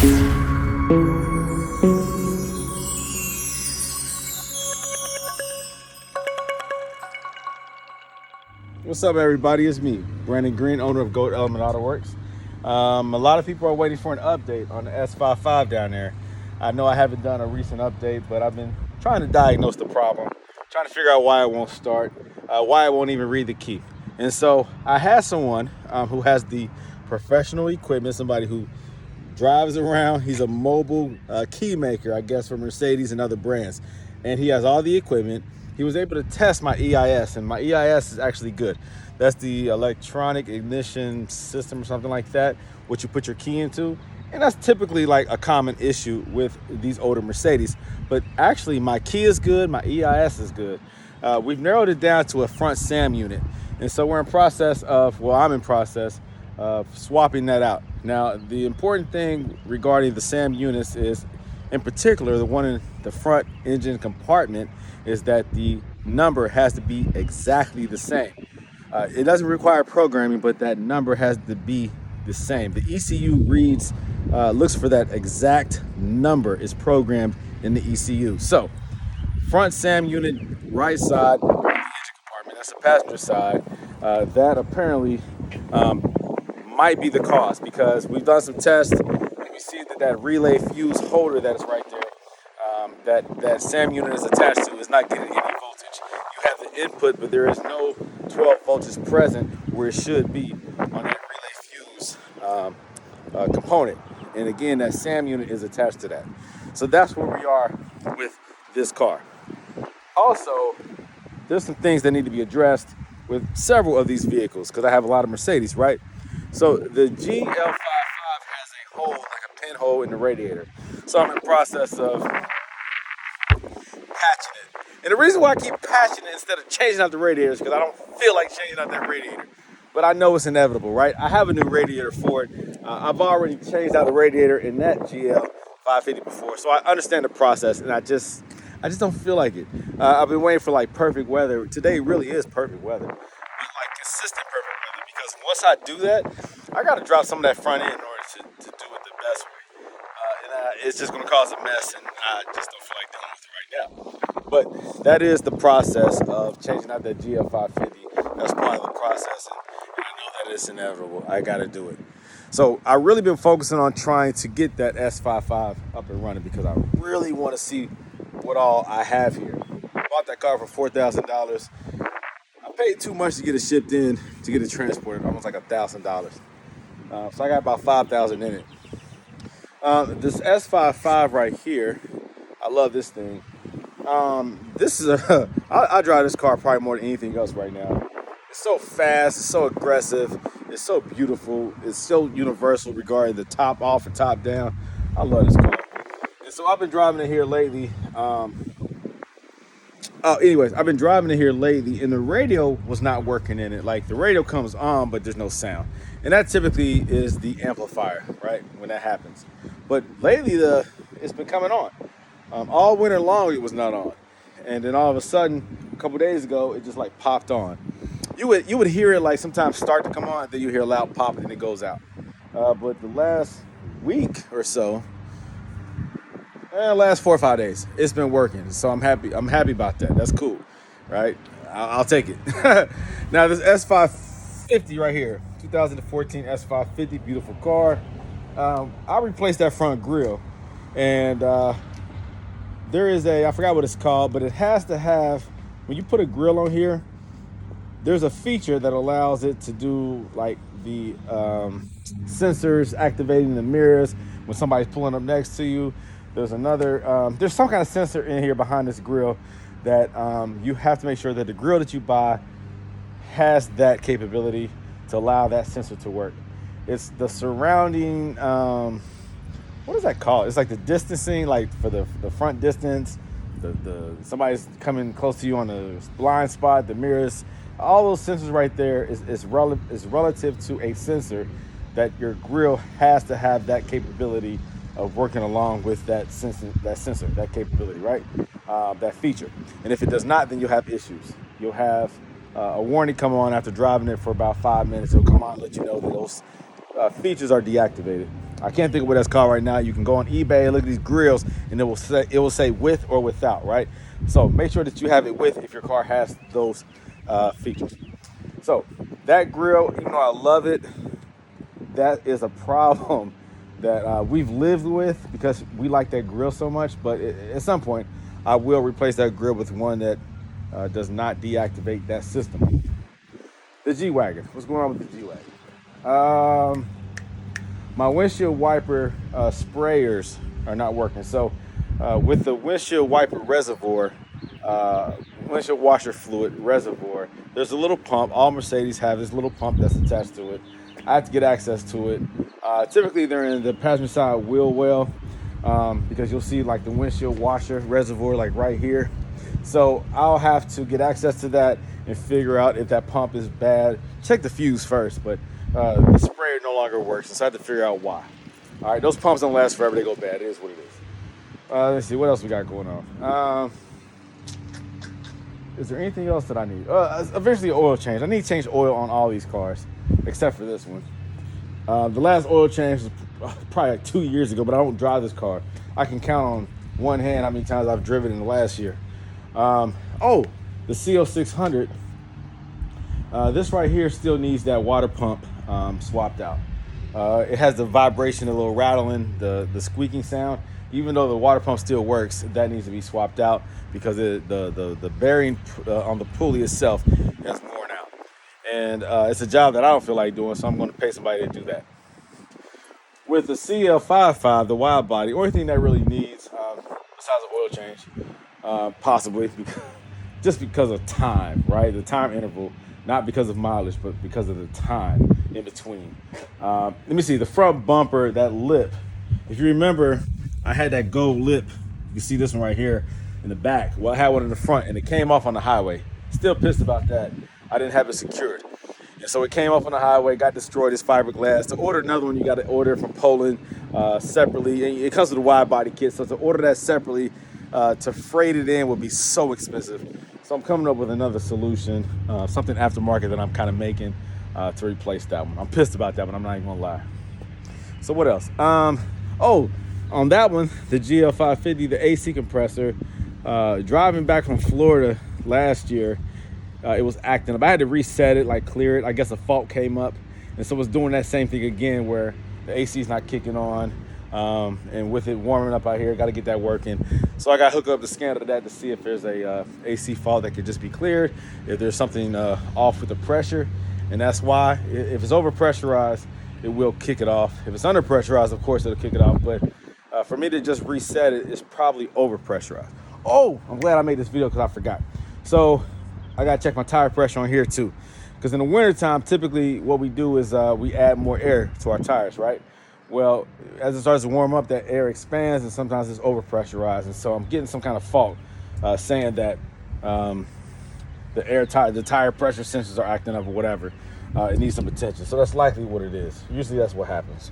What's up, everybody? It's me, Brandon Green, owner of Gold Element Autoworks. A lot of people are waiting for an update on the S55 down there. I know I haven't done a recent update, but I've been trying to diagnose the problem, trying to figure out why it won't start, why it won't even read the key. And so I had someone who has the professional equipment, somebody who drives around. He's a mobile key maker, I guess, for Mercedes and other brands. And he has all the equipment. He was able to test my EIS, and my EIS is actually good. That's the electronic ignition system or something like that, which you put your key into. And that's typically like a common issue with these older Mercedes. But actually, my key is good, my EIS is good. We've narrowed it down to a front SAM unit. And so we're in process of, well, I'm in process of swapping that out. Now, the important thing regarding the SAM units is, in particular, the one in the front engine compartment, is that the number has to be exactly the same. It doesn't require programming, but that number has to be the same. The ECU reads, looks for that exact number is programmed in the ECU. So, front SAM unit, right side, engine compartment, that's the passenger side. That apparently might be the cause, because we've done some tests and we see that relay fuse holder that is right there, that SAM unit is attached to, is not getting any voltage. You have the input, but there is no 12 voltage present where it should be on that relay fuse component. And again, that SAM unit is attached to that. So that's where we are with this car. Also, there's some things that need to be addressed with several of these vehicles, because I have a lot of Mercedes, right? So the G55 has a hole, like a pinhole in the radiator. So I'm in the process of patching it. And the reason why I keep patching it instead of changing out the radiator is because I don't feel like changing out that radiator. But I know it's inevitable, right? I have a new radiator for it. I've already changed out the radiator in that CL55 before, so I understand the process, and I just don't feel like it. I've been waiting for like perfect weather. Today really is perfect weather, but like consistent perfect weather, because once I do that, I got to drop some of that front end in order to do it the best way. It's just going to cause a mess, and I just don't feel like dealing with it right now. But that is the process of changing out that GL550. That's part of the process, and I know that it's inevitable. I got to do it. So I've really been focusing on trying to get that S55 up and running, because I really want to see what all I have here. I bought that car for $4,000. I paid too much to get it shipped in, to get it transported, almost like $1,000. So I got about $5,000 in it. This S55 right here, I love this thing. This is I drive this car probably more than anything else right now. It's so fast, it's so aggressive, it's so beautiful, it's so universal regarding the top off and top down. I love this car. And so I've been driving it here lately. I've been driving it here lately, and the radio was not working in it. Like, the radio comes on, but there's no sound. And that typically is the amplifier, right, when that happens. But lately, it's been coming on. All winter long, it was not on. And then all of a sudden, a couple days ago, it just like popped on. You would hear it like sometimes start to come on, then you hear a loud pop, and it goes out. But the last week or so, last 4 or 5 days, it's been working. So I'm happy about that. That's cool, right? I'll take it. Now, this S550 right here, 2014 S550, beautiful car. I replaced that front grille, and there is I forgot what it's called, but it has to have, when you put a grille on here, there's a feature that allows it to do like the sensors activating the mirrors when somebody's pulling up next to you. There's another, there's some kind of sensor in here behind this grille that you have to make sure that the grille that you buy has that capability to allow that sensor to work. It's the surrounding, what is that called? It's like the distancing, like for the front distance, somebody's coming close to you on the blind spot, the mirrors, all those sensors right there is relative to a sensor that your grille has to have that capability of working along with that sensor, that capability, right? That feature. And if it does not, then you'll have issues. You'll have a warning come on after driving it for about 5 minutes. It'll come on and let you know that those features are deactivated. I can't think of what that's called right now. You can go on eBay, look at these grills, and it will say with or without, right? So make sure that you have it with if your car has those features. So that grill, even though I love it, that is a problem that we've lived with because we like that grill so much. But at some point, I will replace that grill with one that does not deactivate that system. The G-Wagon. What's going on with the G-Wagon? My windshield wiper sprayers are not working. So with the windshield wiper reservoir, windshield washer fluid reservoir, there's a little pump. All Mercedes have this little pump that's attached to it. I have to get access to it. Typically they're in the passenger side wheel well because you'll see like the windshield washer reservoir like right here. So I'll have to get access to that and figure out if that pump is bad. Check the fuse first, but the sprayer no longer works, so I have to figure out why. All right, those pumps don't last forever. They go bad. It is what it is. Let's see, what else we got going on? Is there anything else that I need? Eventually oil change. I need to change oil on all these cars, except for this one. The last oil change was probably like 2 years ago, but I don't drive this car. I can count on one hand how many times I've driven in the last year. The CL600. This right here still needs that water pump swapped out. It has the vibration, the little rattling, the squeaking sound. Even though the water pump still works, that needs to be swapped out because the bearing on the pulley itself has worn out. And it's a job that I don't feel like doing, so I'm going to pay somebody to do that. With the CL55, the wide body, only thing that really needs, besides an oil change, possibly, just because of time, right? The time interval, not because of mileage, but because of the time in between. Let me see, the front bumper, that lip, if you remember, I had that gold lip. You see this one right here in the back. Well, I had one in the front, and it came off on the highway. Still pissed about that. I didn't have it secured. And so it came off on the highway, got destroyed, this fiberglass. To order another one, you got to order it from Poland separately. And it comes with a wide body kit, so to order that separately, to freight it in would be so expensive. So I'm coming up with another solution, something aftermarket that I'm kind of making to replace that one. I'm pissed about that one, I'm not even gonna lie. So what else? On that one, the GL550, the AC compressor, driving back from Florida last year, it was acting up. I had to reset it, like clear it. I guess a fault came up. And so it's doing that same thing again where the AC is not kicking on. And with it warming up out here, got to get that working. So I got to hook up the scanner to that to see if there's a AC fault that could just be cleared, if there's something off with the pressure. And that's why, if it's over pressurized, it will kick it off. If it's under pressurized, of course, it'll kick it off. But for me to just reset it, it's probably over pressurized. Oh, I'm glad I made this video because I forgot. So I got to check my tire pressure on here too. Because in the wintertime, typically what we do is we add more air to our tires, right? Well, as it starts to warm up, that air expands and sometimes it's over pressurized. And so I'm getting some kind of fault saying that the tire pressure sensors are acting up or whatever. It needs some attention. So that's likely what it is. Usually that's what happens.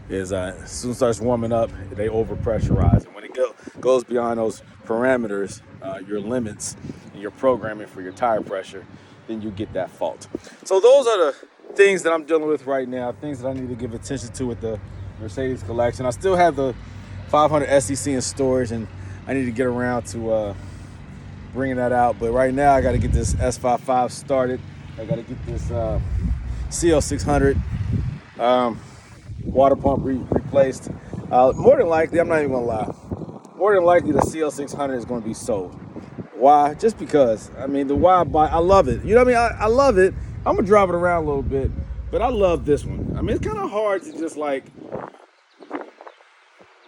Is as soon as it starts warming up, they over pressurize. And when it goes beyond those parameters, your limits, and your programming for your tire pressure, then you get that fault. So those are the things that I'm dealing with right now, things that I need to give attention to with the Mercedes collection. I still have the 500 SEC in storage, and I need to get around to bringing that out. But right now, I got to get this S55 started. I got to get this CL600 water pump replaced. More than likely, I'm not even gonna lie, more than likely the CL600 is going to be sold. Why? Just because, I mean, the wide body, I love it. You know what I mean? I love it. I'm gonna drive it around a little bit, but I love this one. I mean, it's kind of hard to just like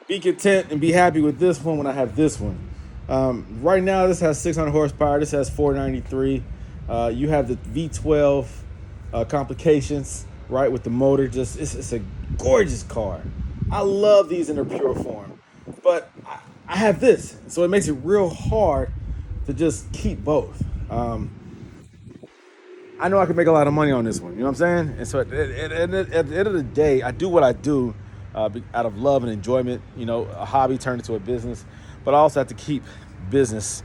be content and be happy with this one when I have this one. Right now, this has 600 horsepower. This has 493. You have the V12 complications, right, with the motor. Just it's a gorgeous car. I love these in their pure form, but I have this, so it makes it real hard to just keep both. I know I can make a lot of money on this one, you know what I'm saying? And so at the end of the day, I do what I do out of love and enjoyment, you know, a hobby turned into a business, but I also have to keep business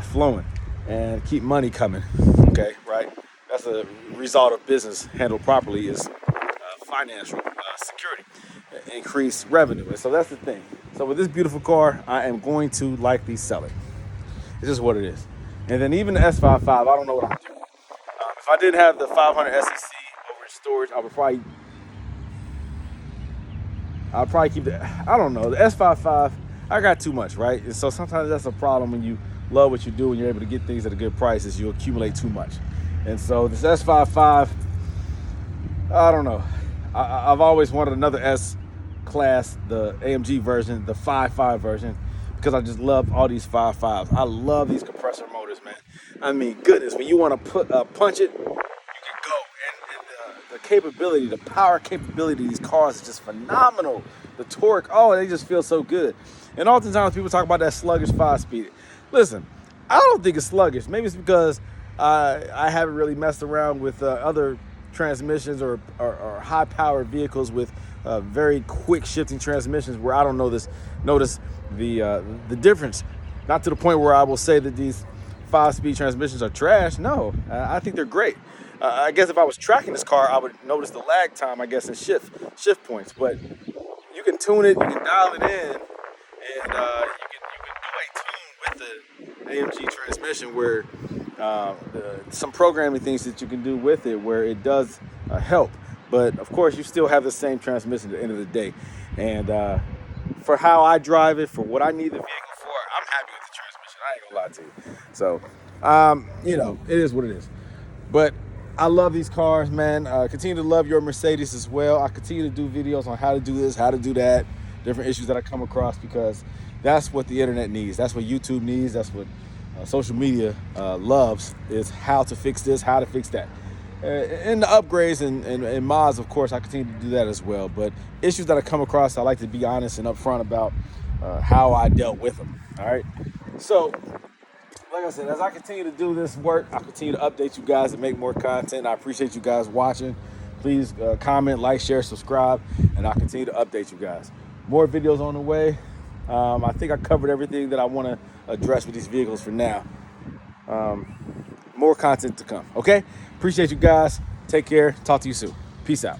flowing and keep money coming, okay, right? That's a result of business handled properly is financial security. increase revenue. And so that's the thing. So with this beautiful car, I am going to likely sell it. It's just what it is. And then even the S55, I don't know what I'm doing. If I didn't have the 500 SEC over in storage, I'd probably keep the, I don't know, the S55, I got too much, right? And so sometimes that's a problem when you love what you do and you're able to get things at a good price, is you accumulate too much. And so this S55, I don't know. I've always wanted another S class, the AMG version, the 55 version, because I just love all these 55s. I love these compressor motors, man. I mean, goodness, when you want to punch it, you can go. And the capability, the power capability of these cars is just phenomenal. The torque, oh, they just feel so good. And oftentimes people talk about that sluggish 5-speed. Listen, I don't think it's sluggish. Maybe it's because I haven't really messed around with other transmissions or high-powered vehicles with very quick shifting transmissions where I don't notice the difference. Not to the point where I will say that these 5-speed transmissions are trash. No, I think they're great. I guess if I was tracking this car, I would notice the lag time, I guess, and shift points. But you can tune it, you can dial it in, and you can do a tune with the AMG transmission where some programming things that you can do with it where it does help. But of course, you still have the same transmission at the end of the day. And for how I drive it, for what I need the vehicle for, I'm happy with the transmission. I ain't gonna lie to you. So, you know, it is what it is. But I love these cars, man. Continue to love your Mercedes as well. I continue to do videos on how to do this, how to do that, different issues that I come across, because that's what the internet needs. That's what YouTube needs. That's what social media loves, is how to fix this, how to fix that. And the upgrades and mods, of course, I continue to do that as well. But issues that I come across, I like to be honest and upfront about how I dealt with them. All right. So, like I said, as I continue to do this work, I continue to update you guys and make more content. I appreciate you guys watching. Please comment, like, share, subscribe, and I'll continue to update you guys. More videos on the way. I think I covered everything that I want to address with these vehicles for now. More content to come, okay? Appreciate you guys. Take care. Talk to you soon. Peace out.